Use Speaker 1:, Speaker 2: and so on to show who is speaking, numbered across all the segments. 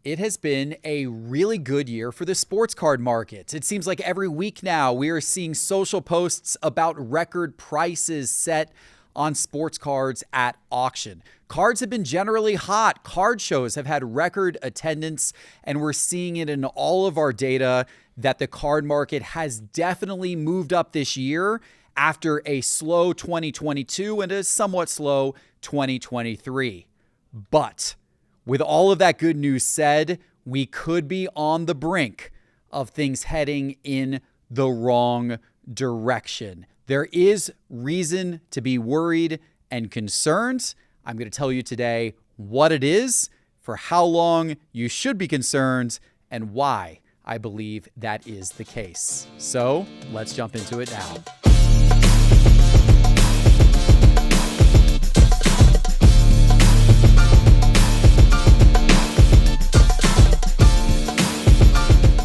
Speaker 1: It has been a really good year for the sports card market. It seems like every week now we are seeing social posts about record prices set on sports cards at auction. Cards have been generally hot. Card shows have had record attendance, and we're seeing it in all of our data that the card market has definitely moved up this year after a slow 2022 and a somewhat slow 2023. But with all of that good news said, we could be on the brink of things heading in the wrong direction. There is reason to be worried and concerned. I'm going to tell you today what it is, for how long you should be concerned, and why I believe that is the case. So let's jump into it now.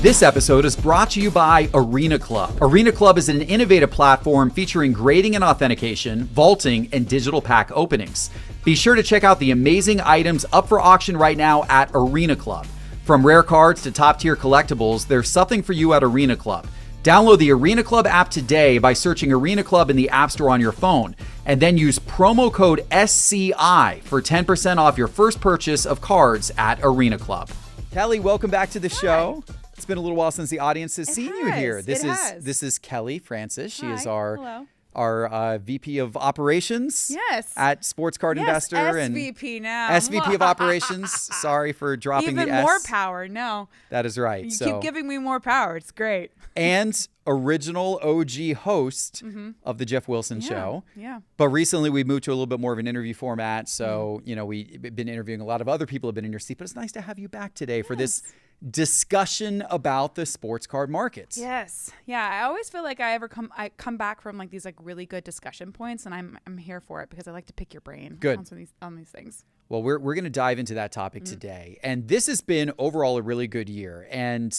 Speaker 1: This episode is brought to you by Arena Club. Arena Club is an innovative platform featuring grading and authentication, vaulting, and digital pack openings. Be sure to check out the amazing items up for auction right now at Arena Club. From rare cards to top-tier collectibles, there's something for you at Arena Club. Download the Arena Club app today by searching Arena Club in the App Store on your phone, and then use promo code SCI for 10% off your first purchase of cards at Arena Club. Kelly, welcome back to the show. It's been a little while since the audience has seen you here. This is Kelly Francis. She is our VP of Operations.
Speaker 2: Yes.
Speaker 1: At Sports Card Investor
Speaker 2: SVP
Speaker 1: and
Speaker 2: now.
Speaker 1: SVP of Operations. Sorry for dropping the S.
Speaker 2: Even more power. No.
Speaker 1: That is right.
Speaker 2: You keep giving me more power. It's great.
Speaker 1: And original OG host of the Geoff Wilson Show.
Speaker 2: Yeah.
Speaker 1: But recently we moved to a little bit more of an interview format. So, we've been interviewing a lot of other people have been in your seat, but it's nice to have you back today for this discussion about the sports card markets.
Speaker 2: Yes. Yeah. I always feel like I come back from like these like really good discussion points, and I'm here for it because I like to pick your brain on these things.
Speaker 1: Well, we're going to dive into that topic today. And this has been overall a really good year. And,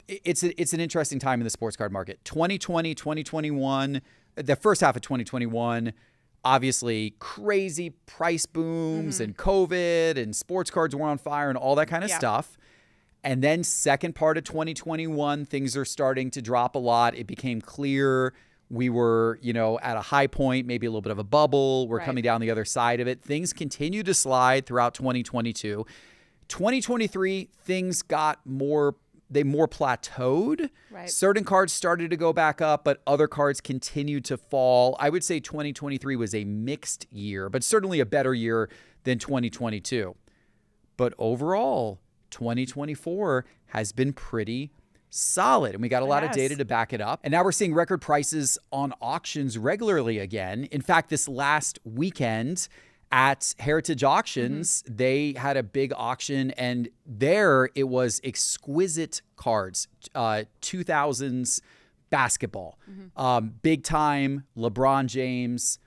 Speaker 1: it's an interesting time in the sports card market. 2020, 2021, the first half of 2021, obviously crazy price booms and COVID and sports cards were on fire and all that kind of stuff. And then second part of 2021, things are starting to drop a lot. It became clear we were, at a high point, maybe a little bit of a bubble. We're coming down the other side of it. Things continued to slide throughout 2022. 2023, things got more plateaued. Right. Certain cards started to go back up, but other cards continued to fall. I would say 2023 was a mixed year, but certainly a better year than 2022. But overall, 2024 has been pretty solid, and we got a lot of data to back it up. And now we're seeing record prices on auctions regularly again. In fact, this last weekend at Heritage Auctions, they had a big auction, and there it was exquisite cards, 2000s basketball, big time LeBron James,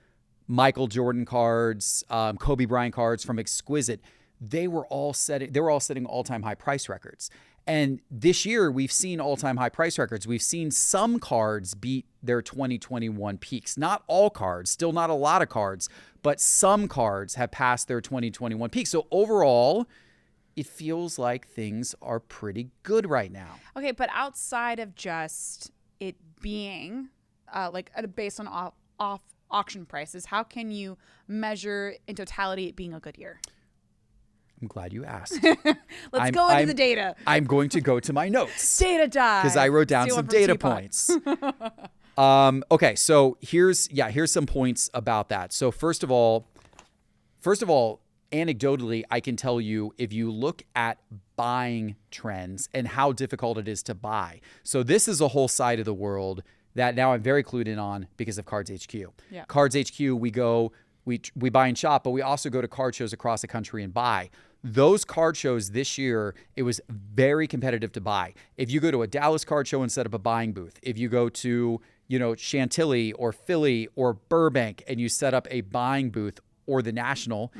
Speaker 1: Michael Jordan cards, Kobe Bryant cards from exquisite. They were all setting all-time high price records. And this year, we've seen all-time high price records. We've seen some cards beat their 2021 peaks. Not all cards, still not a lot of cards, but some cards have passed their 2021 peaks. So overall, it feels like things are pretty good right now.
Speaker 2: Okay, but outside of just it being based on off auction prices, how can you measure in totality it being a good year?
Speaker 1: I'm glad you asked.
Speaker 2: Let's go into the data.
Speaker 1: I'm going to go to my notes.
Speaker 2: Data dive.
Speaker 1: Because I wrote down some data points. Okay, so here's some points about that. So first of all, anecdotally, I can tell you if you look at buying trends and how difficult it is to buy. So this is a whole side of the world that now I'm very clued in on because of Cards HQ. Yeah. Cards HQ, we buy and shop, but we also go to card shows across the country and buy. Those card shows this year, it was very competitive to buy. If you go to a Dallas card show and set up a buying booth, if you go to, Chantilly or Philly or Burbank and you set up a buying booth, or the National,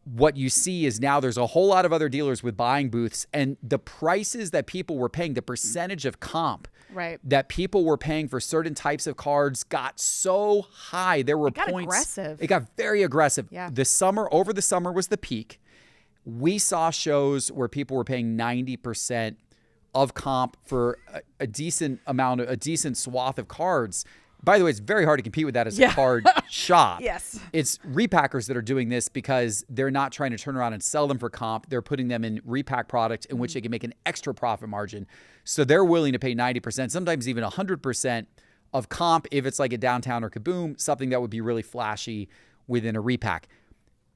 Speaker 1: what you see is now there's a whole lot of other dealers with buying booths, and the prices that people were paying, the percentage of comp that people were paying for certain types of cards got so high. There were points.
Speaker 2: Aggressive.
Speaker 1: It got very aggressive.
Speaker 2: Yeah.
Speaker 1: Over the summer was the peak. we saw shows where people were paying 90% of comp for a decent swath of cards. By the way, it's very hard to compete with that as a card shop.
Speaker 2: Yes.
Speaker 1: It's repackers that are doing this because they're not trying to turn around and sell them for comp. They're putting them in repack product in which they can make an extra profit margin. So they're willing to pay 90%, sometimes even 100% of comp if it's like a Downtown or Kaboom, something that would be really flashy within a repack.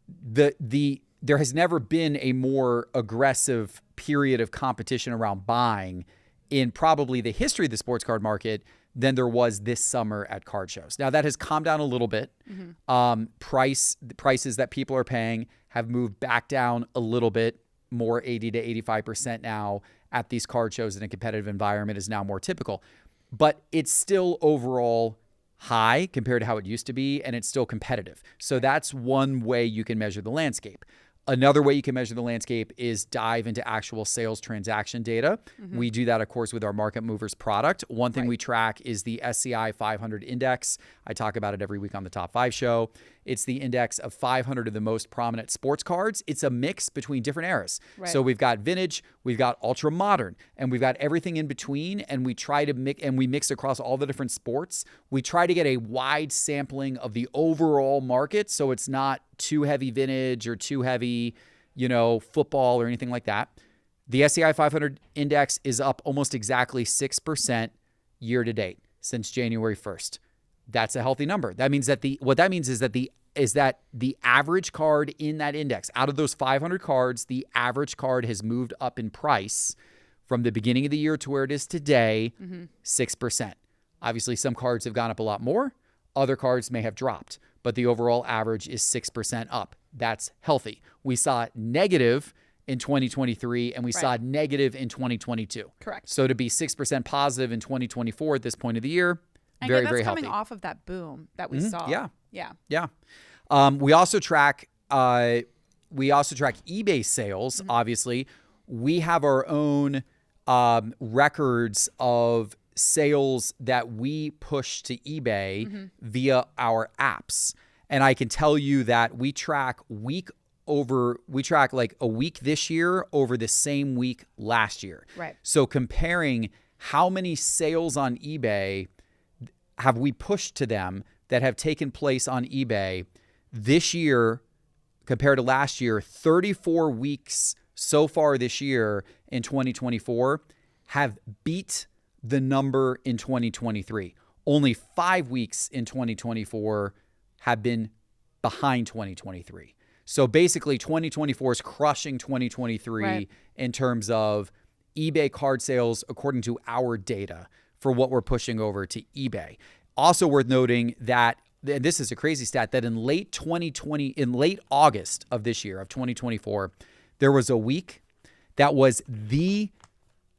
Speaker 1: There has never been a more aggressive period of competition around buying in probably the history of the sports card market than there was this summer at card shows. Now that has calmed down a little bit. The prices that people are paying have moved back down a little bit, more 80 to 85% now at these card shows in a competitive environment is now more typical. But it's still overall high compared to how it used to be, and it's still competitive. So that's one way you can measure the landscape. Another way you can measure the landscape is dive into actual sales transaction data. We do that, of course, with our Market Movers product. One thing we track is the SCI 500 index. I talk about it every week on the Top 5 show. It's the index of 500 of the most prominent sports cards. It's a mix between different eras. So we've got vintage, we've got ultra modern, and we've got everything in between. And we try to mix across all the different sports. We try to get a wide sampling of the overall market, so it's not too heavy vintage or too heavy, football or anything like that. The SCI 500 index is up almost exactly 6% year to date since January 1st. That's a healthy number. That means that the average card in that index, out of those 500 cards, the average card has moved up in price from the beginning of the year to where it is today, 6%. Obviously, some cards have gone up a lot more. Other cards may have dropped, but the overall average is 6% up. That's healthy. We saw negative in 2023 and we saw negative in 2022.
Speaker 2: Correct.
Speaker 1: So to be 6% positive in 2024 at this point of the year,
Speaker 2: and
Speaker 1: very,
Speaker 2: that's
Speaker 1: very healthy.
Speaker 2: Coming off of that boom that we saw.
Speaker 1: Yeah. We also track eBay sales. Obviously, we have our own records of sales that we push to eBay via our apps. And I can tell you that we track like a week this year over the same week last year.
Speaker 2: Right.
Speaker 1: So comparing how many sales on eBay have we pushed to them that have taken place on eBay this year compared to last year, 34 weeks so far this year in 2024 have beat the number in 2023. Only 5 weeks in 2024 have been behind 2023. So basically 2024 is crushing 2023 in terms of eBay card sales according to our data for what we're pushing over to eBay. Also worth noting that, and this is a crazy stat, that in late August of this year, of 2024, there was a week that was the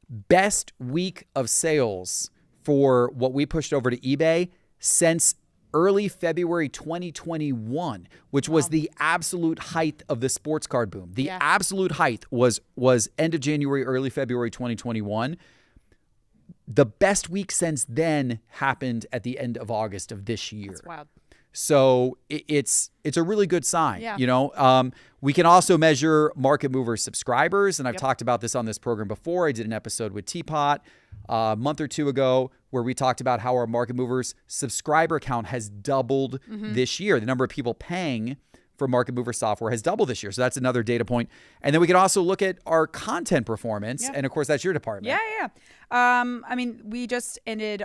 Speaker 1: best week of sales for what we pushed over to eBay since early February 2021, which was the absolute height of the sports card boom. The absolute height was end of January, early February 2021. The best week since then happened at the end of August of this year.
Speaker 2: That's wild.
Speaker 1: So it's a really good sign.
Speaker 2: Yeah.
Speaker 1: We can also measure Market Mover subscribers, and I've talked about this on this program before. I did an episode with Teapot a month or two ago where we talked about how our Market Movers subscriber count has doubled this year. The number of people paying for Market Mover software has doubled this year. So that's another data point. And then we can also look at our content performance. And of course, that's your department.
Speaker 2: Yeah. We just ended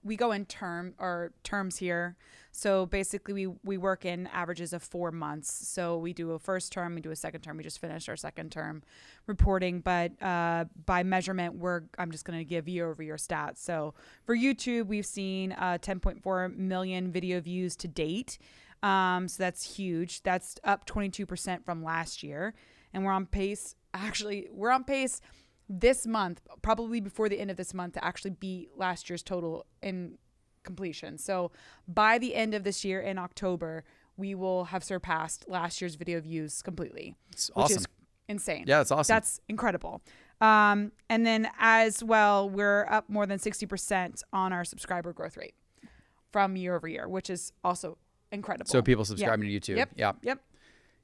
Speaker 2: we go in terms here. So basically we work in averages of 4 months. So we do a first term, we do a second term. We just finished our second term reporting, but by measurement, I'm just going to give year-over-year stats. So for YouTube, we've seen 10.4 million video views to date. So that's huge. That's up 22% from last year. And we're on pace this month, probably before the end of this month, to actually beat last year's total in completion. So by the end of this year in October, we will have surpassed last year's video views completely.
Speaker 1: It's awesome.
Speaker 2: Which is insane.
Speaker 1: Yeah, that's awesome.
Speaker 2: That's incredible. And then as well, we're up more than 60% on our subscriber growth rate from year over year, which is also incredible.
Speaker 1: So people subscribing to YouTube.
Speaker 2: Yep.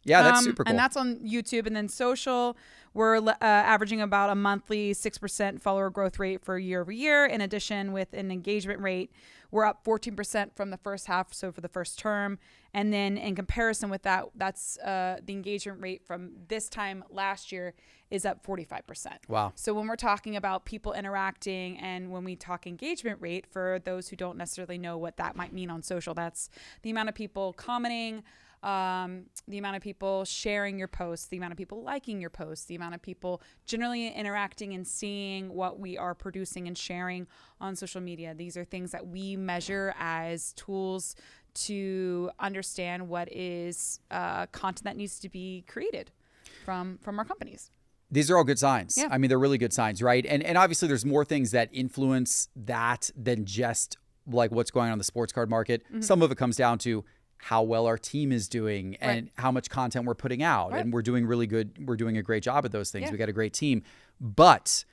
Speaker 1: Yeah, that's super cool.
Speaker 2: And that's on YouTube. And then social, we're averaging about a monthly 6% follower growth rate for year over year. In addition, with an engagement rate, we're up 14% from the first half, so for the first term. And then in comparison with that, that's the engagement rate from this time last year is up 45%.
Speaker 1: Wow.
Speaker 2: So when we're talking about people interacting and when we talk engagement rate, for those who don't necessarily know what that might mean on social, that's the amount of people commenting, the amount of people sharing your posts, the amount of people liking your posts, the amount of people generally interacting and seeing what we are producing and sharing on social media. These are things that we measure as tools to understand what is content that needs to be created from our companies.
Speaker 1: These are all good signs.
Speaker 2: Yeah.
Speaker 1: I mean, they're really good signs, right? And obviously there's more things that influence that than just like what's going on in the sports card market. Mm-hmm. Some of it comes down to how well our team is doing and how much content we're putting out. Right. And we're doing really good. We're doing a great job at those things. Yeah. We got a great team. But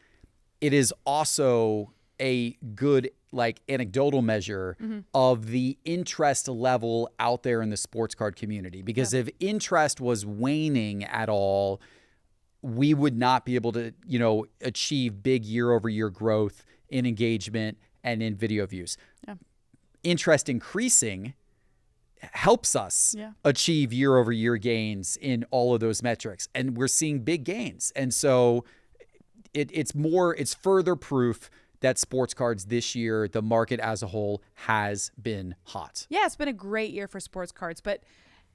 Speaker 1: it is also a good like anecdotal measure of the interest level out there in the sports card community. Because if interest was waning at all, we would not be able to, achieve big year over year growth in engagement and in video views. Yeah. Interest increasing helps us achieve year over year gains in all of those metrics. And we're seeing big gains. And so it's further proof that sports cards this year, the market as a whole, has been hot.
Speaker 2: Yeah, it's been a great year for sports cards. But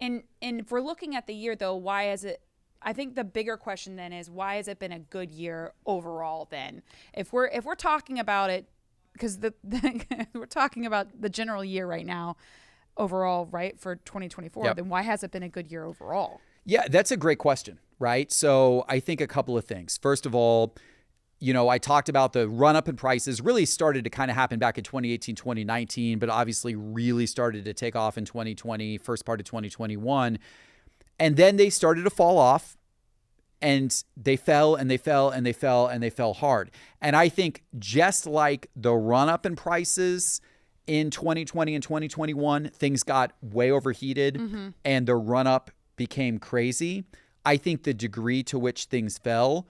Speaker 2: and if we're looking at the year though, why is it? I think the bigger question then is, why has it been a good year overall then? If we're talking about it, because we're talking about the general year right now overall, right, for 2024, then why has it been a good year overall?
Speaker 1: Yeah, that's a great question, right? So I think a couple of things. First of all, I talked about the run up in prices really started to kind of happen back in 2018, 2019, but obviously really started to take off in 2020, first part of 2021. And then they started to fall off, and they fell and they fell and they fell and they fell hard. And I think just like the run up in prices in 2020 and 2021, things got way overheated and the run up became crazy. I think the degree to which things fell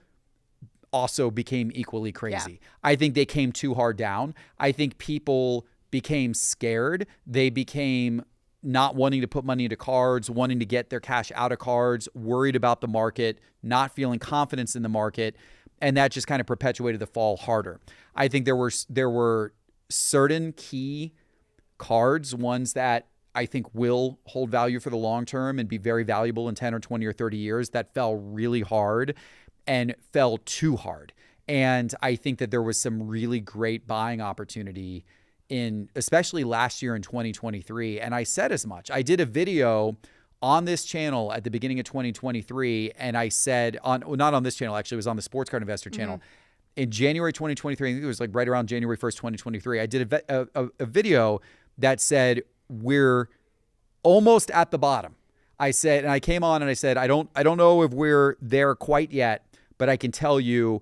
Speaker 1: also became equally crazy. Yeah. I think they came too hard down. I think people became scared. They became not wanting to put money into cards, wanting to get their cash out of cards, worried about the market, not feeling confidence in the market, and that just kind of perpetuated the fall harder. I think there were certain key cards, ones that I think will hold value for the long term and be very valuable in 10 or 20 or 30 years, that fell really hard and fell too hard. And I think that there was some really great buying opportunity in especially last year in 2023. And I said as much. I did a video on this channel at the beginning of 2023. And I said not on this channel, actually, it was on the Sports Card Investor channel. In January 2023, I think it was like right around January 1st, 2023, I did a video that said, we're almost at the bottom. I said, and I came on and I said, I don't know if we're there quite yet, but I can tell you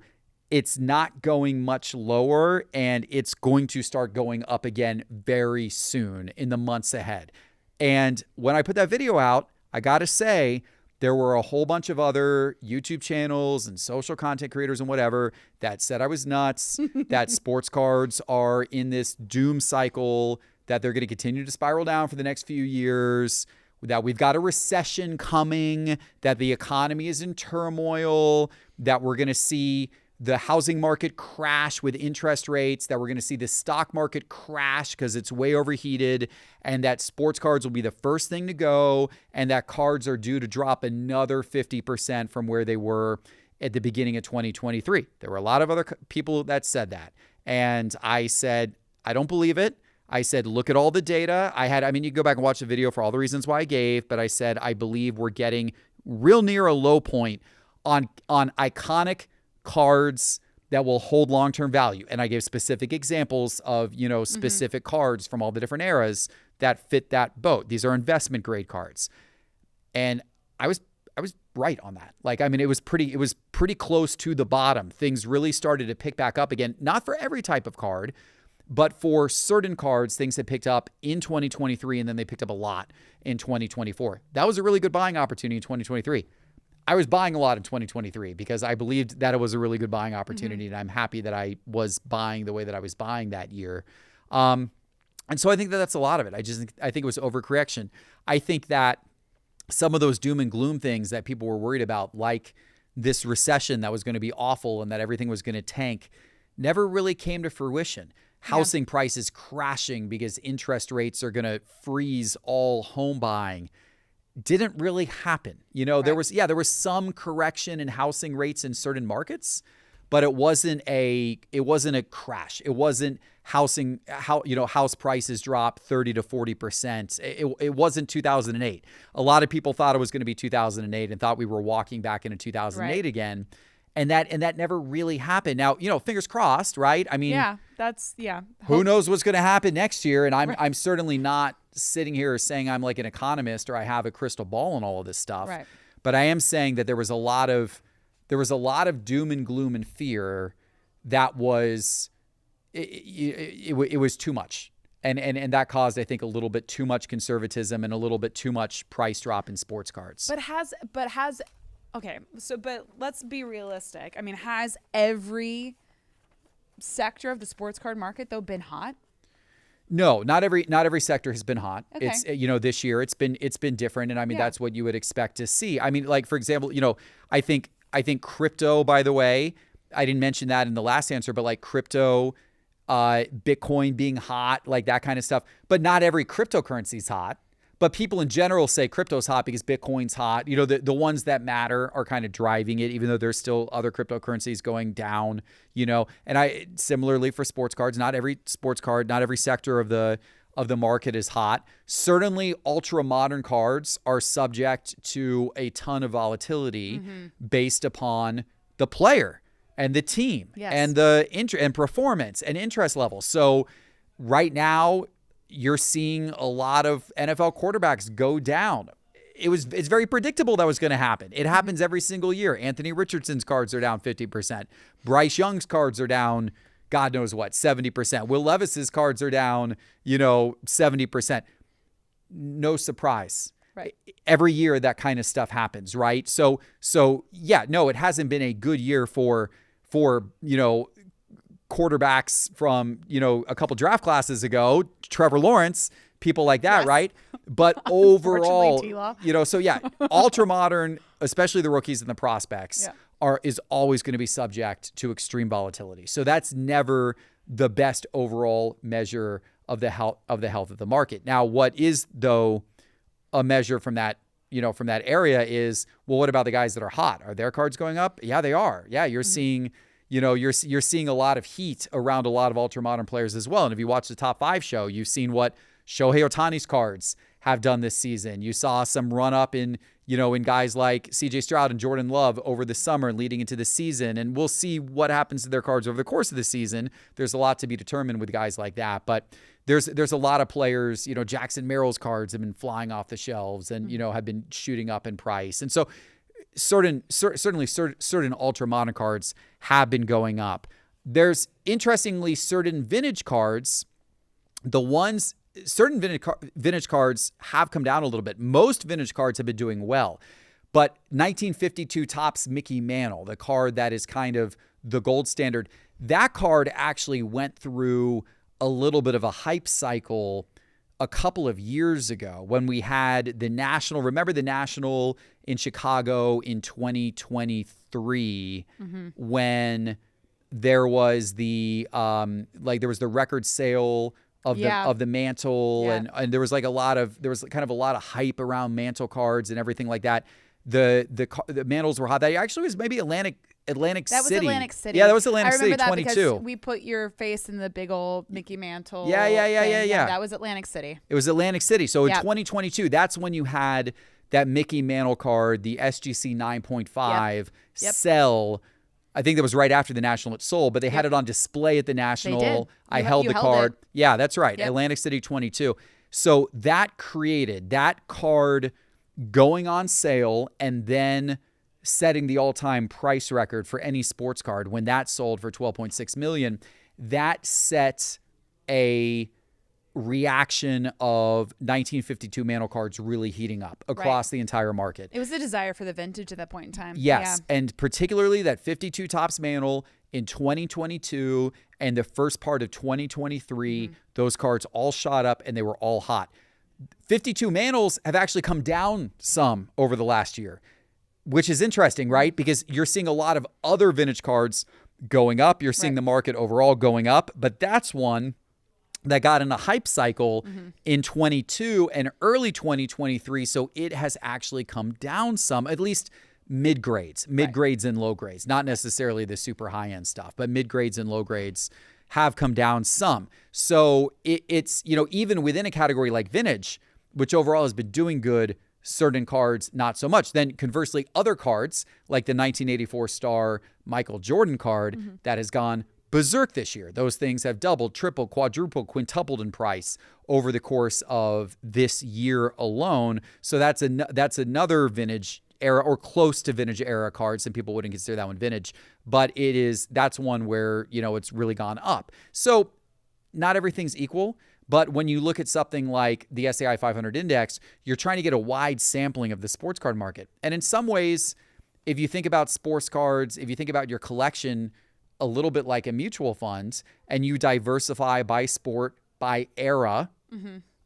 Speaker 1: it's not going much lower, and it's going to start going up again very soon in the months ahead. And when I put that video out, I got to say, there were a whole bunch of other YouTube channels and social content creators and whatever that said I was nuts, that sports cards are in this doom cycle, that they're going to continue to spiral down for the next few years, that we've got a recession coming, that the economy is in turmoil, that we're going to see the housing market crash with interest rates, that we're going to see the stock market crash because it's way overheated, and that sports cards will be the first thing to go, and that cards are due to drop another 50% from where they were at the beginning of 2023. There were a lot of other people that said that. And I said, I don't believe it. I said, look at all the data. You can go back and watch the video for all the reasons why I gave, but I said, I believe we're getting real near a low point on iconic cards that will hold long-term value. And I gave specific examples of, specific cards from all the different eras that fit that boat. These are investment grade cards. And I was right on that. It was pretty close to the bottom. Things really started to pick back up again, not for every type of card, But for certain cards, things had picked up in 2023, and then they picked up a lot in 2024. That was a really good buying opportunity in 2023. I was buying a lot in 2023 because I believed that it was a really good buying opportunity, and I'm happy that I was buying the way that I was buying that year. And so I think that that's a lot of it. I think it was overcorrection. I think that some of those doom and gloom things that people were worried about, like this recession that was going to be awful and that everything was going to tank, never really came to fruition. Housing prices crashing because interest rates are going to freeze all home buying didn't really happen. There was some correction in housing rates in certain markets, but it wasn't a crash. It wasn't house prices drop 30 to 40%. It wasn't 2008. A lot of people thought it was going to be 2008 and thought we were walking back into 2008 again. And that never really happened. Now, fingers crossed, right? I mean, who knows what's going to happen next year? And I'm certainly not sitting here saying I'm like an economist or I have a crystal ball and all of this stuff.
Speaker 2: Right.
Speaker 1: But I am saying that there was a lot of doom and gloom and fear that was it was too much. And that caused, I think, a little bit too much conservatism and a little bit too much price drop in sports cards. But
Speaker 2: let's be realistic. I mean, has every sector of the sports card market though been hot?
Speaker 1: No, not every sector has been hot.
Speaker 2: Okay.
Speaker 1: It's this year it's been different, and I mean that's what you would expect to see. I mean, like for example, I think crypto, by the way, I didn't mention that in the last answer, but like crypto, Bitcoin being hot, like that kind of stuff. But not every cryptocurrency is hot. But people in general say crypto's hot because Bitcoin's hot. The ones that matter are kind of driving it, even though there's still other cryptocurrencies going down, And similarly for sports cards, not every sports card, not every sector of the market is hot. Certainly ultra modern cards are subject to a ton of volatility based upon the player and the team and the and performance and interest levels. So right now, you're seeing a lot of NFL quarterbacks go down. It's very predictable that was going to happen. It happens every single year. Anthony Richardson's cards are down 50%. Bryce Young's cards are down, God knows what, 70%. Will Levis's cards are down, 70%. No surprise.
Speaker 2: Right.
Speaker 1: Every year that kind of stuff happens, right? So yeah, no, it hasn't been a good year for quarterbacks from, a couple draft classes ago, Trevor Lawrence, people like that, right? But overall, so yeah, ultra modern, especially the rookies and the prospects is always going to be subject to extreme volatility. So that's never the best overall measure of the health of the market. Now, what is though a measure from that area is, well, what about the guys that are hot? Are their cards going up? Yeah, they are. Yeah, you're seeing you're seeing a lot of heat around a lot of ultra modern players as well. And if you watch the Top 5 show, you've seen what Shohei Ohtani's cards have done this season. You saw some run up in guys like CJ Stroud and Jordan Love over the summer leading into the season. And we'll see what happens to their cards over the course of the season. There's a lot to be determined with guys like that. But there's a lot of players, Jackson Merrill's cards have been flying off the shelves and, have been shooting up in price. And so certainly certain ultra modern cards have been going up. There's interestingly certain vintage cards, certain vintage cards have come down a little bit. Most vintage cards have been doing well, but 1952 Topps Mickey Mantle, the card that is kind of the gold standard, that card actually went through a little bit of a hype cycle a couple of years ago when we had the National. Remember the National in Chicago in 2023 when there was the there was the record sale of the Mantle and there was kind of a lot of hype around Mantle cards and everything like that. The Mantles were hot. That actually was maybe Atlantic City.
Speaker 2: That was Atlantic City.
Speaker 1: Yeah, that was Atlantic City.
Speaker 2: I remember that
Speaker 1: 22.
Speaker 2: because we put your face in the big old Mickey Mantle.
Speaker 1: Yeah.
Speaker 2: That was Atlantic City.
Speaker 1: It was Atlantic City. So in 2022, that's when you had that Mickey Mantle card, the SGC 9.5 sell. I think that was right after the National it sold, but they had it on display at the National.
Speaker 2: They did.
Speaker 1: I held the card. Yeah, that's right.
Speaker 2: Yep.
Speaker 1: Atlantic City 22. So that created that card going on sale and then setting the all-time price record for any sports card when that sold for $12.6 million. That set a reaction of 1952 Mantle cards really heating up across the entire market.
Speaker 2: It was a desire for the vintage at that point in time.
Speaker 1: Yes,
Speaker 2: Yeah.
Speaker 1: and particularly that 52 Topps Mantle in 2022 and the first part of 2023, those cards all shot up and they were all hot. 52 Mantles have actually come down some over the last year, which is interesting, right? Because you're seeing a lot of other vintage cards going up. You're seeing the market overall going up, but that's one that got in a hype cycle in 22 and early 2023. So it has actually come down some, at least mid grades and low grades, not necessarily the super high end stuff, but mid grades and low grades have come down some. So it's, you know, even within a category like vintage, which overall has been doing good, certain cards, not so much. Then conversely, other cards like the 1984 star Michael Jordan card that has gone berserk this year. Those things have doubled, tripled, quadrupled, quintupled in price over the course of this year alone. So that's another vintage era or close to vintage era card. Some people wouldn't consider that one vintage, but that's one where, you know, it's really gone up. So not everything's equal. But when you look at something like the SAI 500 index, you're trying to get a wide sampling of the sports card market. And in some ways, if you think about sports cards, if you think about your collection a little bit like a mutual fund, and you diversify by sport, by era,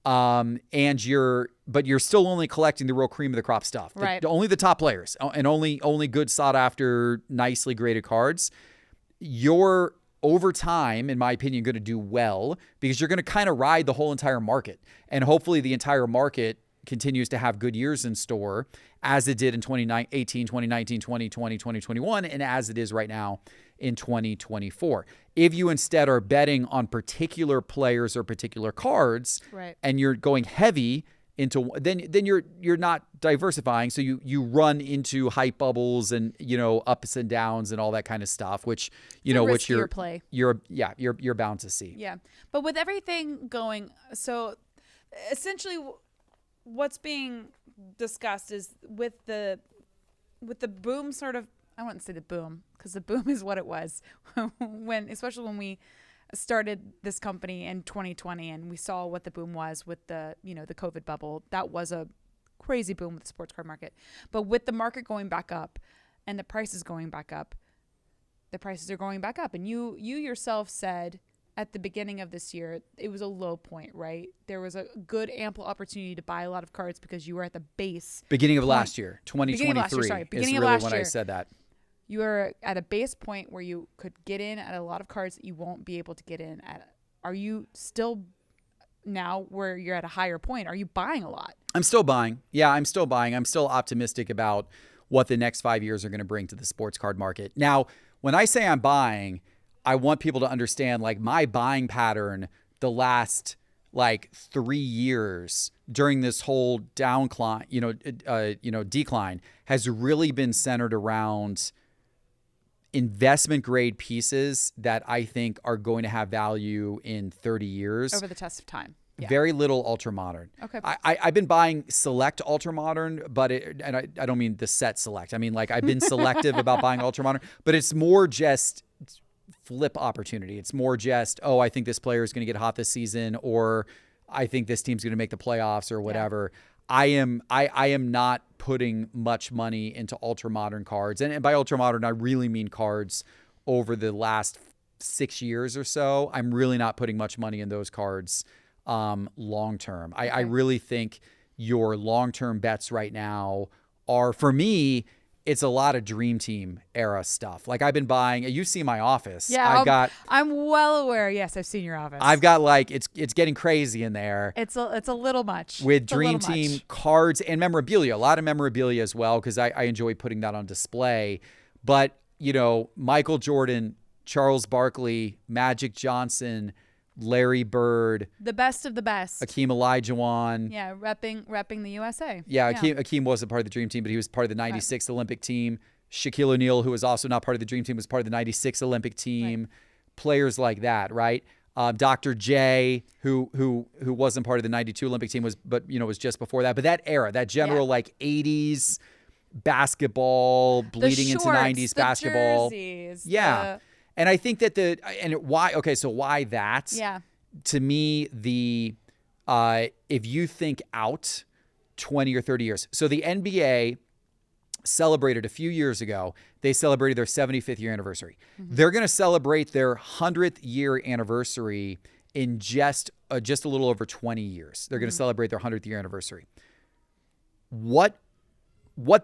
Speaker 1: but you're still only collecting the real cream of the crop stuff.
Speaker 2: Right.
Speaker 1: Only the top players and only good sought after, nicely graded cards. You're over time, in my opinion, going to do well because you're going to kind of ride the whole entire market. And hopefully the entire market continues to have good years in store as it did in 2018, 2019, 2020, 2021, and as it is right now in 2024. If you instead are betting on particular players or particular cards, and you're going heavy into, then you're not diversifying, so you run into hype bubbles and, you know, ups and downs and all that kind of stuff, which you're bound to see.
Speaker 2: Yeah, but with everything going, so essentially, what's being discussed is with the boom sort of. I wouldn't say the boom because the boom is what it was especially when we started this company in 2020 and we saw what the boom was with the COVID bubble. That was a crazy boom with the sports card market. But with the market going back up and the prices going back up, the prices are going back up. And you yourself said at the beginning of this year, it was a low point, right? There was a good ample opportunity to buy a lot of cards because you were at the base.
Speaker 1: Beginning of last year, 2023
Speaker 2: beginning
Speaker 1: is
Speaker 2: of
Speaker 1: really
Speaker 2: last
Speaker 1: when
Speaker 2: year.
Speaker 1: I said that.
Speaker 2: You are at a base point where you could get in at a lot of cards that you won't be able to get in at. Are you still now where you're at a higher point? Are you buying a lot?
Speaker 1: I'm still buying. Yeah, I'm still buying. I'm still optimistic about what the next 5 years are going to bring to the sports card market. Now, when I say I'm buying, I want people to understand like my buying pattern the last 3 years during this whole decline has really been centered around investment grade pieces that I think are going to have value in 30 years.
Speaker 2: Over the test of time. Yeah.
Speaker 1: Very little ultra modern.
Speaker 2: Okay.
Speaker 1: I've been buying select ultra modern, but I don't mean the set select. I mean, like I've been selective about buying ultra modern, but it's more just flip opportunity. It's more just, oh, I think this player is going to get hot this season, or I think this team's going to make the playoffs or whatever. Yeah. I am not putting much money into ultra modern cards. And by ultra modern, I really mean cards over the last 6 years or so. I'm really not putting much money in those cards long term. I really think your long-term bets right now are, for me, it's a lot of Dream Team era stuff. Like I've been buying, you see my office.
Speaker 2: Yeah, I'm well aware. Yes, I've seen your office.
Speaker 1: I've got it's getting crazy in there.
Speaker 2: It's a little much.
Speaker 1: With Dream Team cards and memorabilia, a lot of memorabilia as well, because I enjoy putting that on display. But, Michael Jordan, Charles Barkley, Magic Johnson, Larry Bird,
Speaker 2: the best of the best,
Speaker 1: Akeem Olajuwon.
Speaker 2: Yeah, repping the USA.
Speaker 1: Yeah, Akeem wasn't part of the Dream Team, but he was part of the 96 Olympic team. Shaquille O'Neal, who was also not part of the Dream Team, was part of the 96 Olympic team. Right. Players like that, right? Dr. J, who wasn't part of the 92 Olympic team, was just before that. But that era, that general 80s basketball bleeding into 90s basketball.
Speaker 2: Jerseys,
Speaker 1: yeah. And I think that why that?
Speaker 2: Yeah.
Speaker 1: to me, if you think out 20 or 30 years, so the NBA celebrated a few years ago, they celebrated their 75th year anniversary. They're going to celebrate their 100th year anniversary in just a little over 20 years. They're going to celebrate their 100th year anniversary. What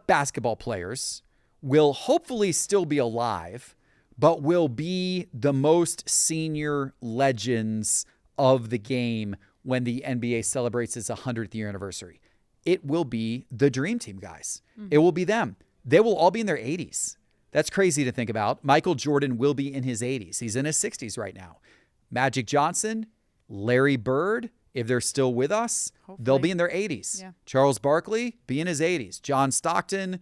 Speaker 1: basketball players will hopefully still be alive, but will be the most senior legends of the game when the NBA celebrates its 100th year anniversary? It will be the Dream Team guys. It will be them. They will all be in their 80s. That's crazy to think about. Michael Jordan will be in his 80s. He's in his 60s right now. Magic Johnson, Larry Bird, if they're still with us, they'll be in their 80s.
Speaker 2: Yeah.
Speaker 1: Charles Barkley, be in his 80s. John Stockton,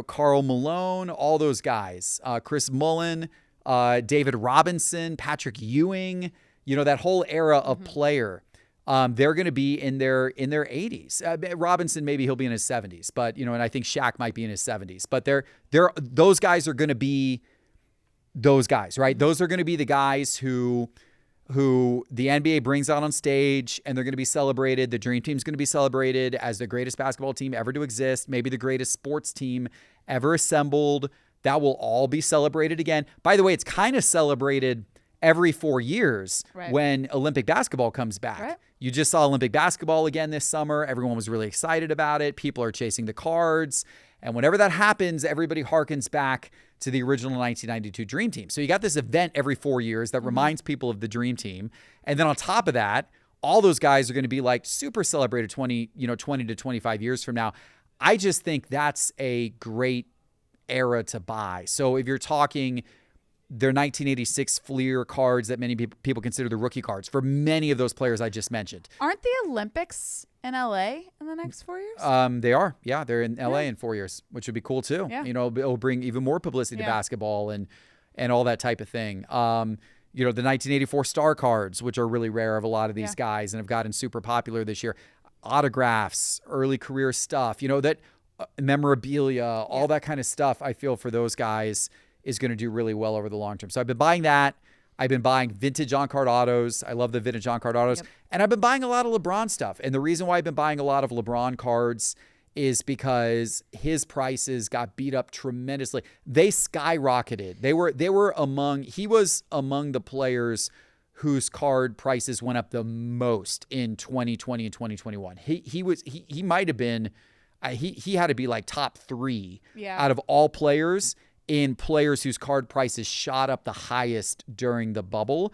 Speaker 1: Karl Malone, all those guys. Chris Mullin, David Robinson, Patrick Ewing, that whole era of player. They're going to be in their 80s. Robinson, maybe he'll be in his 70s, but and I think Shaq might be in his 70s. But those guys are going to be those guys, right? Those are going to be the guys who the NBA brings out on stage, and they're going to be celebrated. The Dream Team's going to be celebrated as the greatest basketball team ever to exist, maybe the greatest sports team ever assembled. That will all be celebrated again. By the way, it's kind of celebrated every 4 years when Olympic basketball comes back.
Speaker 2: Right.
Speaker 1: You just saw Olympic basketball again this summer. Everyone was really excited about it. People are chasing the cards. And whenever that happens, everybody harkens back to the original 1992 Dream Team. So you got this event every 4 years that reminds people of the Dream Team. And then on top of that, all those guys are going to be like super celebrated 20 to 25 years from now. I just think that's a great era to buy. So if you're talking their 1986 Fleer cards that many people consider the rookie cards for many of those players I just mentioned.
Speaker 2: Aren't the Olympics in LA in the next 4 years?
Speaker 1: They are. Yeah, they're in LA in 4 years, which would be cool too.
Speaker 2: Yeah.
Speaker 1: It'll bring even more publicity to basketball and all that type of thing. The 1984 Star cards, which are really rare of a lot of these guys and have gotten super popular this year. Autographs, early career stuff, that memorabilia, all that kind of stuff, I feel for those guys is going to do really well over the long term. So I've been buying that. I've been buying vintage on-card autos. I love the vintage on-card autos. Yep. And I've been buying a lot of LeBron stuff. And the reason why I've been buying a lot of LeBron cards is because his prices got beat up tremendously. They skyrocketed. He was among the players whose card prices went up the most in 2020 and 2021. He might have been, he had to be like top 3 out of all players in players whose card prices shot up the highest during the bubble.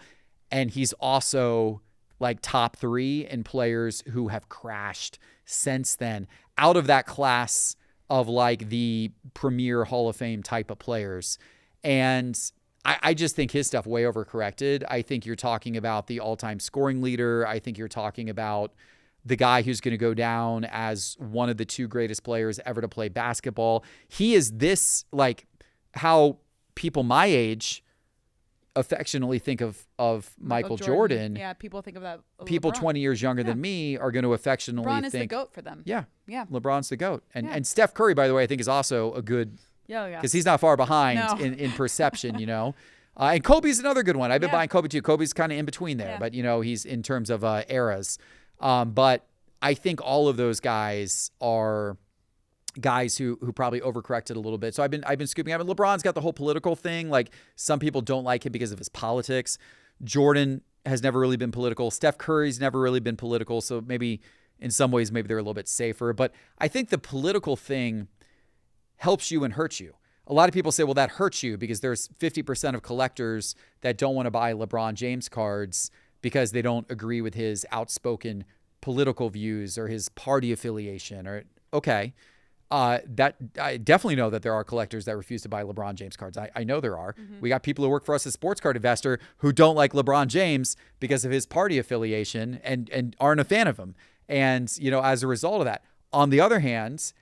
Speaker 1: And he's also like top 3 in players who have crashed since then out of that class of like the premier Hall of Fame type of players. And I just think his stuff way overcorrected. I think you're talking about the all-time scoring leader. I think you're talking about the guy who's going to go down as one of the 2 greatest players ever to play basketball. He is this, like, how people my age affectionately think of Michael Jordan.
Speaker 2: Yeah, people think of that.
Speaker 1: People
Speaker 2: LeBron.
Speaker 1: 20 years younger than me are going to affectionately
Speaker 2: LeBron
Speaker 1: think.
Speaker 2: is the GOAT for them.
Speaker 1: Yeah.
Speaker 2: Yeah.
Speaker 1: LeBron's the GOAT. And Steph Curry, by the way, I think is also a good,
Speaker 2: Yeah.
Speaker 1: because he's not far behind in perception, And Kobe's another good one. I've been buying Kobe too. Kobe's kind of in between there, but he's in terms of eras. But I think all of those guys are guys who probably overcorrected a little bit. So I've been scooping up. And LeBron's got the whole political thing. Like, some people don't like him because of his politics. Jordan has never really been political. Steph Curry's never really been political. So maybe in some ways, maybe they're a little bit safer. But I think the political thing helps you and hurts you. A lot of people say, well, that hurts you because there's 50% of collectors that don't want to buy LeBron James cards because they don't agree with his outspoken political views or his party affiliation. Or okay. That I definitely know that there are collectors that refuse to buy LeBron James cards. I know there are. Mm-hmm. We got people who work for us as Sports Card Investor who don't like LeBron James because of his party affiliation and aren't a fan of him. And, as a result of that, on the other hand,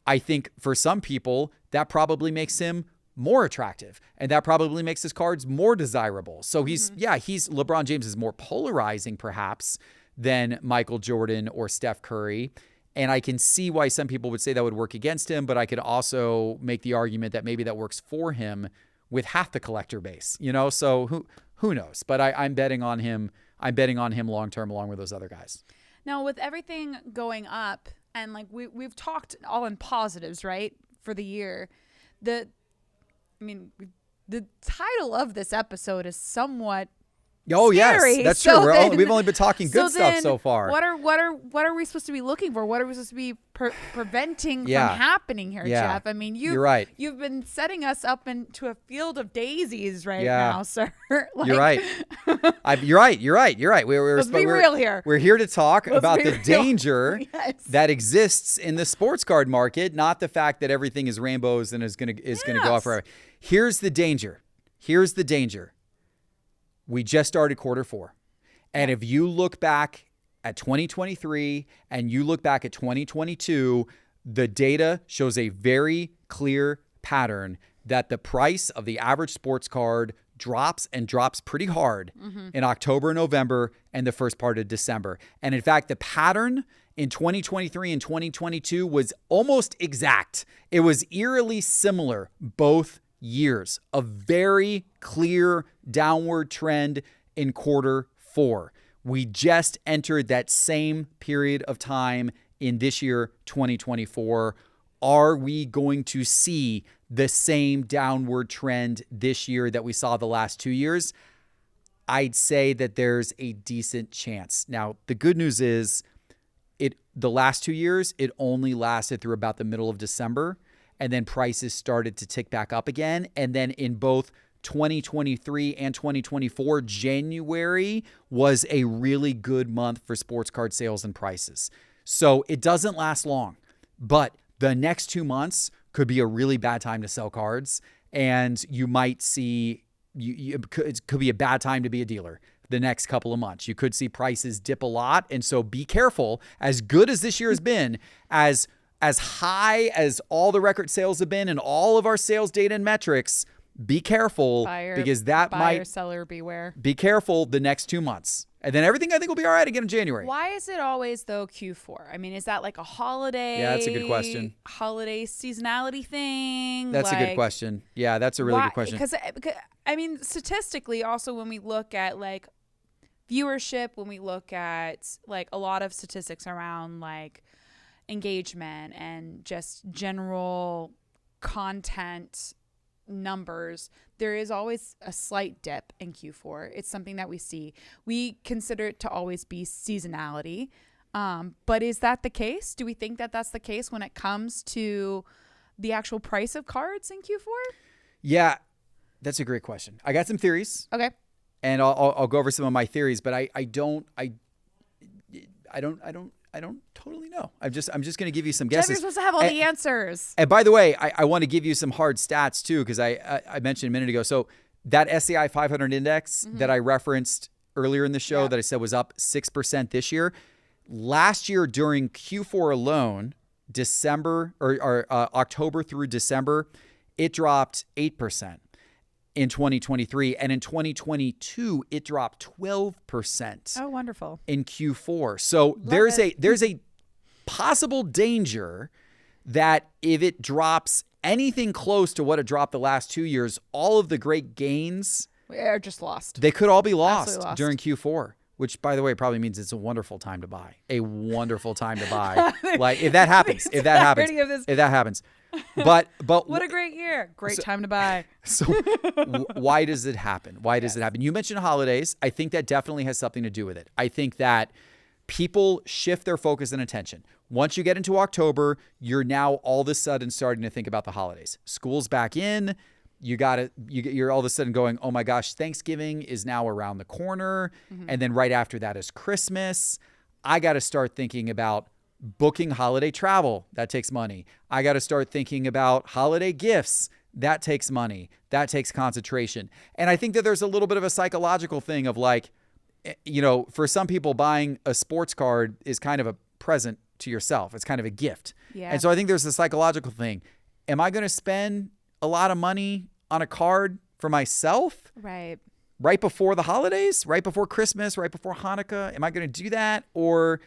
Speaker 1: I think for some people that probably makes him more attractive and that probably makes his cards more desirable. So LeBron James is more polarizing perhaps than Michael Jordan or Steph Curry. And I can see why some people would say that would work against him, but I could also make the argument that maybe that works for him with half the collector base, So who knows? But I'm betting on him I'm betting on him long term along with those other guys.
Speaker 2: Now, with everything going up, and like we've talked all in positives, right, for the year, the title of this episode is somewhat
Speaker 1: Oh
Speaker 2: scary.
Speaker 1: Yes, that's
Speaker 2: So
Speaker 1: true.
Speaker 2: then-
Speaker 1: We've only been talking good stuff
Speaker 2: then
Speaker 1: so far.
Speaker 2: What are we supposed to be looking for? What are we supposed to be preventing
Speaker 1: Yeah.
Speaker 2: from happening here,
Speaker 1: Yeah.
Speaker 2: Geoff? I mean,
Speaker 1: You're right.
Speaker 2: You've been setting us up into a field of daisies right
Speaker 1: Yeah.
Speaker 2: now, sir. Like,
Speaker 1: You're right. You're right.
Speaker 2: Let's be real here.
Speaker 1: We're here to talk
Speaker 2: Let's
Speaker 1: about
Speaker 2: be
Speaker 1: the
Speaker 2: real.
Speaker 1: danger
Speaker 2: Yes.
Speaker 1: that exists in the sports card market, not the fact that everything is rainbows and is gonna go off forever. Here's the danger. We just started quarter 4. And if you look back at 2023 and you look back at 2022, the data shows a very clear pattern that the price of the average sports card drops pretty hard in October, November, and the first part of December. And in fact, the pattern in 2023 and 2022 was almost exact. It was eerily similar both years. A very clear downward trend in quarter 4. We just entered that same period of time in this year, 2024. Are we going to see the same downward trend this year that we saw the last 2 years? I'd say that there's a decent chance. Now, the good news is the last 2 years, it only lasted through about the middle of December, and then prices started to tick back up again. And then in both 2023 and 2024, January was a really good month for sports card sales and prices. So it doesn't last long, but the next 2 months could be a really bad time to sell cards, and you might see it could be a bad time to be a dealer the next couple of months. You could see prices dip a lot, and so be careful. As good as this year has been, as high as all the record sales have been and all of our sales data and metrics, be careful because that
Speaker 2: buyer,
Speaker 1: might
Speaker 2: seller beware.
Speaker 1: be careful the next 2 months. And then everything I think will be all right again in January.
Speaker 2: Why is it always though Q4? I mean, is that like a holiday?
Speaker 1: Yeah, that's a good question.
Speaker 2: Holiday seasonality thing?
Speaker 1: That's a good question. Yeah, that's a really good question.
Speaker 2: Because I mean, statistically, also when we look at like viewership, when we look at like a lot of statistics around like engagement and just general content numbers, there is always a slight dip in Q4. It's something that we see. We consider it to always be seasonality. But is that the case? Do we think that that's the case when it comes to the actual price of cards in Q4?
Speaker 1: Yeah, that's a great question. I got some theories.
Speaker 2: Okay.
Speaker 1: And I'll go over some of my theories, but I don't totally know. I'm just going to give you some
Speaker 2: Geoff,
Speaker 1: guesses.
Speaker 2: you're supposed to have all the answers.
Speaker 1: And by the way, I want to give you some hard stats too, because I mentioned a minute ago. So that SCI 500 index that I referenced earlier in the show that I said was up 6% this year. Last year during Q4 alone, December or October through December, it dropped 8%. In 2023, and in 2022 it dropped 12%.
Speaker 2: Oh, wonderful.
Speaker 1: In Q4. So there's a possible danger that if it drops anything close to what it dropped the last 2 years, all of the great gains
Speaker 2: We're just lost.
Speaker 1: they could all be lost
Speaker 2: Absolutely lost.
Speaker 1: during Q4. Which, by the way, probably means it's a wonderful time to buy. A wonderful time to buy. Like if that happens, But
Speaker 2: What a great year. Great time to buy.
Speaker 1: So why does it happen? Why does it happen? You mentioned holidays. I think that definitely has something to do with it. I think that people shift their focus and attention. Once you get into October, you're now all of a sudden starting to think about the holidays. School's back in. You're all of a sudden going, oh my gosh, Thanksgiving is now around the corner. And then right after that is Christmas. I got to start thinking about booking holiday travel. That takes money. I got to start thinking about holiday gifts. That takes money. That takes concentration. And I think that there's a little bit of a psychological thing of like, for some people buying a sports card is kind of a present to yourself. It's kind of a gift.
Speaker 2: Yeah.
Speaker 1: And so I think there's a psychological thing. Am I going to spend a lot of money on a card for myself? Right before the holidays, right before Christmas, right before Hanukkah? Am I going to do that? Or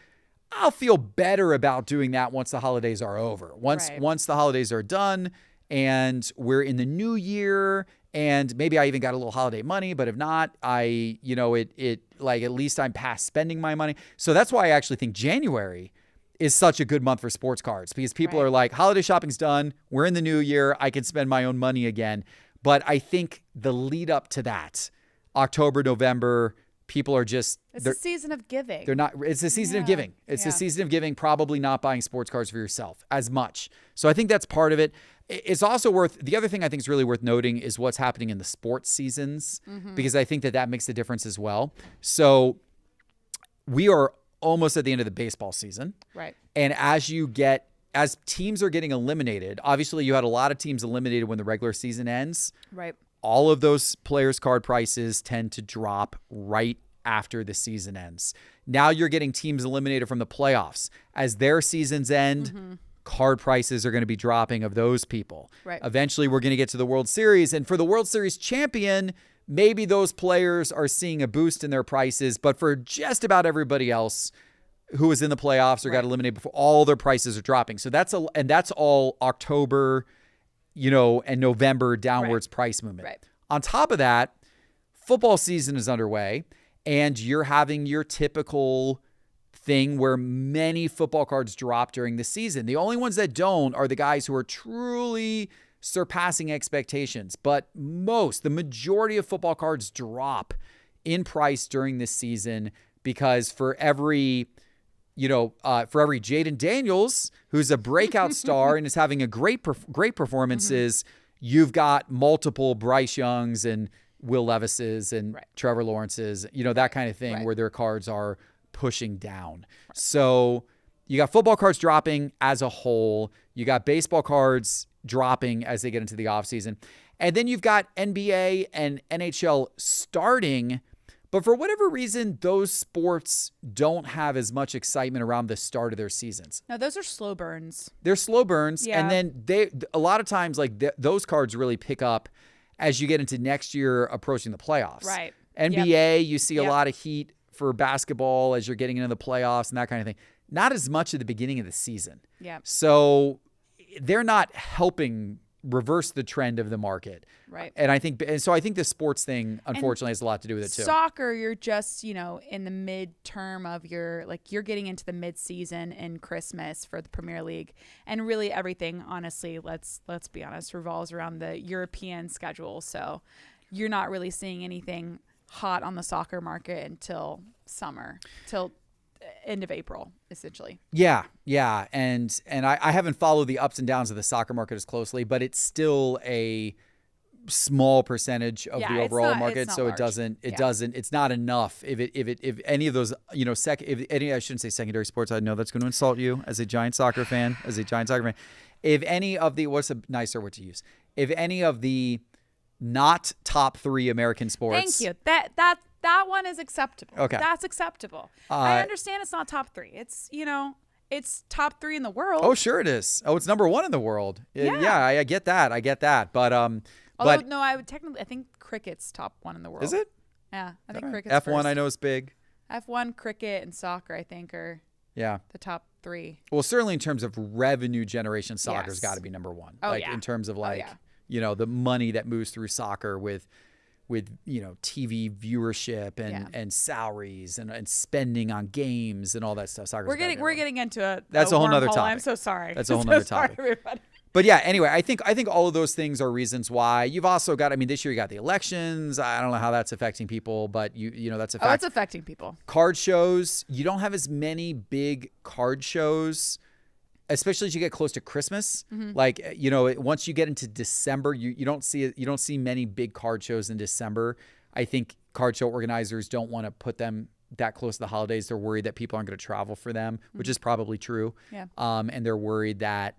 Speaker 1: I'll feel better about doing that once the holidays are over. Once the holidays are done and we're in the new year And maybe I even got a little holiday money, but if not, it like at least I'm past spending my money. So that's why I actually think January is such a good month for sports cards, because people are like, holiday shopping's done. We're in the new year. I can spend my own money again. But I think the lead up to that, October, November, people are just...
Speaker 2: It's a season of giving.
Speaker 1: It's a season of giving. It's a season of giving, probably not buying sports cards for yourself as much. So I think that's part of it. It's also the other thing I think is really worth noting is what's happening in the sports seasons, because I think that makes a difference as well. So we are almost at the end of the baseball season.
Speaker 2: Right.
Speaker 1: And as teams are getting eliminated, obviously you had a lot of teams eliminated when the regular season ends.
Speaker 2: Right.
Speaker 1: All of those players' card prices tend to drop right after the season ends. Now you're getting teams eliminated from the playoffs. As their seasons end, card prices are going to be dropping of those people.
Speaker 2: Right.
Speaker 1: Eventually, we're going to get to the World Series. And for the World Series champion, maybe those players are seeing a boost in their prices. But for just about everybody else who was in the playoffs or got eliminated before, all their prices are dropping. So that's all October, and November downwards price movement.
Speaker 2: Right.
Speaker 1: On top of that, football season is underway, and you're having your typical thing where many football cards drop during the season. The only ones that don't are the guys who are truly surpassing expectations. But the majority of football cards drop in price during this season, because for every Jaden Daniels, who's a breakout star and is having a great performances, you've got multiple Bryce Youngs and Will Levises and Trevor Lawrences, that kind of thing, where their cards are pushing down. So you got football cards dropping as a whole. You got baseball cards dropping as they get into the offseason. And then you've got NBA and NHL starting. But for whatever reason, those sports don't have as much excitement around the start of their seasons.
Speaker 2: No, those are slow burns.
Speaker 1: They're slow burns.
Speaker 2: Yeah.
Speaker 1: And then a lot of times, those cards really pick up as you get into next year approaching the playoffs.
Speaker 2: Right.
Speaker 1: NBA, you see a lot of heat for basketball as you're getting into the playoffs and that kind of thing. Not as much at the beginning of the season.
Speaker 2: Yeah.
Speaker 1: So they're not helping reverse the trend of the market.
Speaker 2: Right.
Speaker 1: And I think the sports thing, unfortunately, has a lot to do with it too.
Speaker 2: Soccer, you're just, in the mid-term of you're getting into the mid-season and Christmas for the Premier League. And really everything, honestly, let's be honest, revolves around the European schedule. So you're not really seeing anything hot on the soccer market until summer, till end of April, essentially.
Speaker 1: Yeah. And I haven't followed the ups and downs of the soccer market as closely, but it's still a small percentage of the overall market, so
Speaker 2: large.
Speaker 1: It's not enough. If any of those, I shouldn't say secondary sports, I know that's going to insult you as a giant soccer fan, if any of the, what's a nicer word to use? If any of the not top 3 American sports.
Speaker 2: Thank you. That one is acceptable.
Speaker 1: Okay.
Speaker 2: That's acceptable. I understand it's not top 3. It's, it's top 3 in the world.
Speaker 1: Oh, sure it is. Oh, it's number 1 in the world. Yeah, I get that. But
Speaker 2: although no, I think cricket's top 1 in the world.
Speaker 1: Is it?
Speaker 2: Yeah, I think cricket's
Speaker 1: F1
Speaker 2: first.
Speaker 1: I know is big.
Speaker 2: F1, cricket, and soccer, I think, are the top 3.
Speaker 1: Well, certainly in terms of revenue generation, soccer's got to be number 1. In terms of the money that moves through soccer with TV viewership and salaries and spending on games and all that stuff. Soccer's
Speaker 2: we're getting into a
Speaker 1: that's a whole nother topic.
Speaker 2: I'm so sorry.
Speaker 1: That's a whole nother topic.
Speaker 2: Everybody.
Speaker 1: But yeah, anyway, I think all of those things are reasons why. You've also got, this year you got the elections. I don't know how that's affecting people, but that's a fact.
Speaker 2: Oh, it's affecting people.
Speaker 1: Card shows, you don't have as many big card shows, especially as you get close to Christmas. Once you get into December, you don't see many big card shows in December. I think card show organizers don't want to put them that close to the holidays. They're worried that people aren't going to travel for them, which is probably true. Yeah. And they're worried that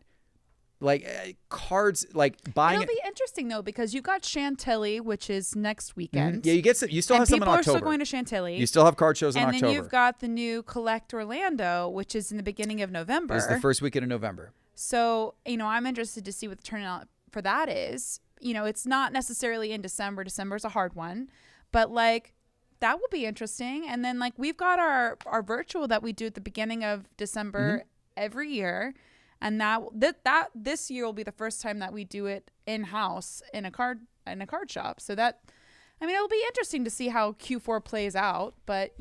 Speaker 1: cards, buying.
Speaker 2: It'll be interesting though, because you've got Chantilly, which is next weekend.
Speaker 1: Yeah, you still have some in October.
Speaker 2: People are still going to Chantilly.
Speaker 1: You still have card shows in October.
Speaker 2: And then you've got the new Collect Orlando, which is in the beginning of November.
Speaker 1: It's the first weekend of November.
Speaker 2: So, I'm interested to see what the turnout for that is. It's not necessarily in December. December is a hard one, but that will be interesting. And then we've got our virtual that we do at the beginning of December every year. And that this year will be the first time that we do it in-house in a card in a card shop. So that, I mean, it'll be interesting to see how Q4 plays out. But,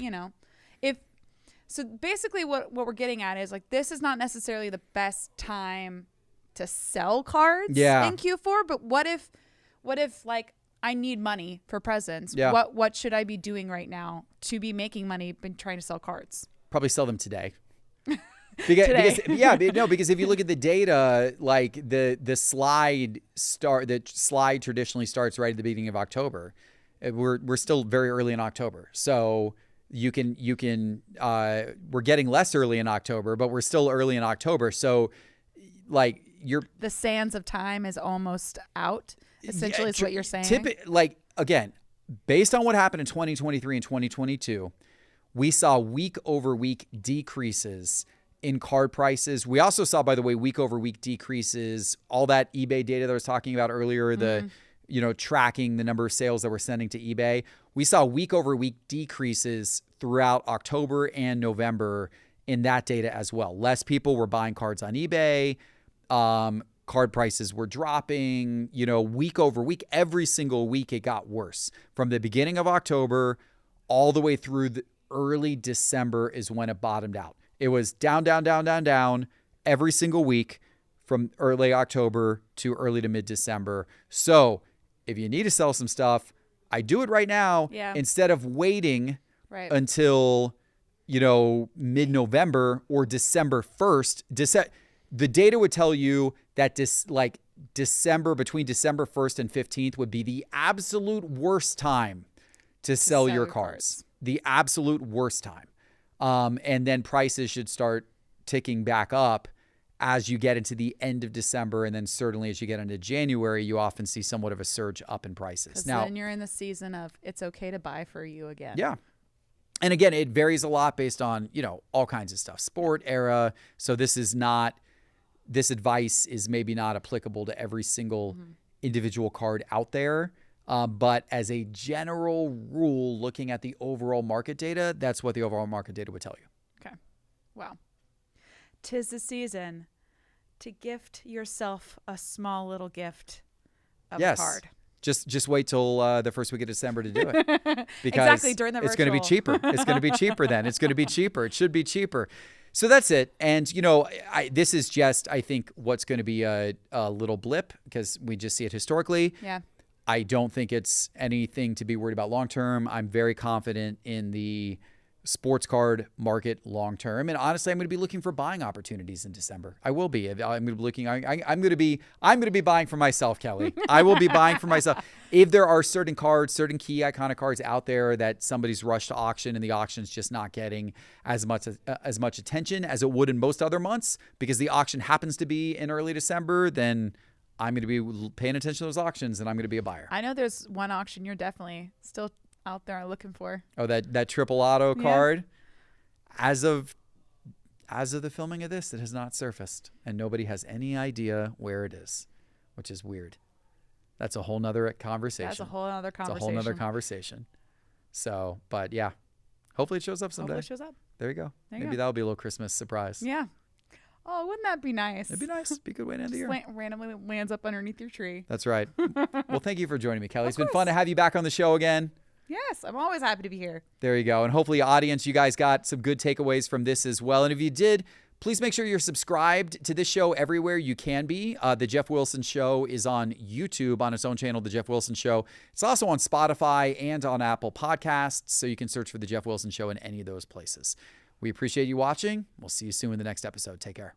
Speaker 2: so basically what we're getting at is like, this is not necessarily the best time to sell cards in Q4. But what if like I need money for presents?
Speaker 1: Yeah.
Speaker 2: What should I be doing right now to be making money, been trying to sell cards?
Speaker 1: Probably sell them today. Because if you look at the data, like the slide traditionally starts right at the beginning of October. We're still very early in October, so you can we're getting less early in October, but we're still early in October. So like
Speaker 2: the sands of time is almost out. Essentially, is what you're saying.
Speaker 1: Like again, based on what happened in 2023 and 2022, we saw week over week decreases in card prices. We also saw, by the way, week over week decreases, all that eBay data that I was talking about earlier, tracking the number of sales that we're sending to eBay. We saw week over week decreases throughout October and November in that data as well. Less people were buying cards on eBay. Card prices were dropping, week over week. Every single week it got worse. From the beginning of October all the way through the early December is when it bottomed out. It was down every single week from early October to early to mid-December. So if you need to sell some stuff, I do it right now instead of waiting until, mid-November or December 1st. The data would tell you that December, between December 1st and 15th would be the absolute worst time to sell your cards. The absolute worst time. And then prices should start ticking back up as you get into the end of December. And then certainly as you get into January, you often see somewhat of a surge up in prices.
Speaker 2: Now, then you're in the season of it's okay to buy for you again.
Speaker 1: Yeah. And again, it varies a lot based on, all kinds of stuff. Sport, era. So this advice is maybe not applicable to every single individual card out there. But as a general rule, looking at the overall market data, that's what the overall market data would tell you.
Speaker 2: Okay. Wow. 'Tis the season to gift yourself a small little gift of a card.
Speaker 1: Just wait till the first week of December to do it. Because
Speaker 2: exactly, during the
Speaker 1: it's going to be cheaper. It's going to be cheaper then. It's going to be cheaper. It should be cheaper. So that's it. And, this is just, I think, what's going to be a little blip because we just see it historically.
Speaker 2: Yeah.
Speaker 1: I don't think it's anything to be worried about long term. I'm very confident in the sports card market long term, and honestly, I'm going to be looking for buying opportunities in December. I will be. I'm going to be looking. I'm going to be buying for myself, Kelly. I will be buying for myself. If there are certain cards, certain key iconic cards out there that somebody's rushed to auction and the auction's just not getting as much attention as it would in most other months because the auction happens to be in early December, then I'm going to be paying attention to those auctions, and I'm going to be a buyer.
Speaker 2: I know there's one auction you're definitely still out there looking for.
Speaker 1: Oh, that triple auto card. As of the filming of this, it has not surfaced, and nobody has any idea where it is, which is weird. That's a whole nother conversation.
Speaker 2: That's a whole other conversation.
Speaker 1: It's a whole nother conversation. So, but yeah, hopefully it shows up someday.
Speaker 2: Hopefully it shows up.
Speaker 1: There you go. Maybe that'll be a little Christmas surprise.
Speaker 2: Yeah. Oh, wouldn't that be nice?
Speaker 1: It'd be nice. Be a good way to end the year.
Speaker 2: Randomly lands up underneath your tree.
Speaker 1: That's right. Well, thank you for joining me, Kelly. It's been fun to have you back on the show again.
Speaker 2: Yes, I'm always happy to be here.
Speaker 1: There you go. And hopefully, audience, you guys got some good takeaways from this as well. And if you did, please make sure you're subscribed to this show everywhere you can be. The Geoff Wilson Show is on YouTube on its own channel, The Geoff Wilson Show. It's also on Spotify and on Apple Podcasts, so you can search for The Geoff Wilson Show in any of those places. We appreciate you watching. We'll see you soon in the next episode. Take care.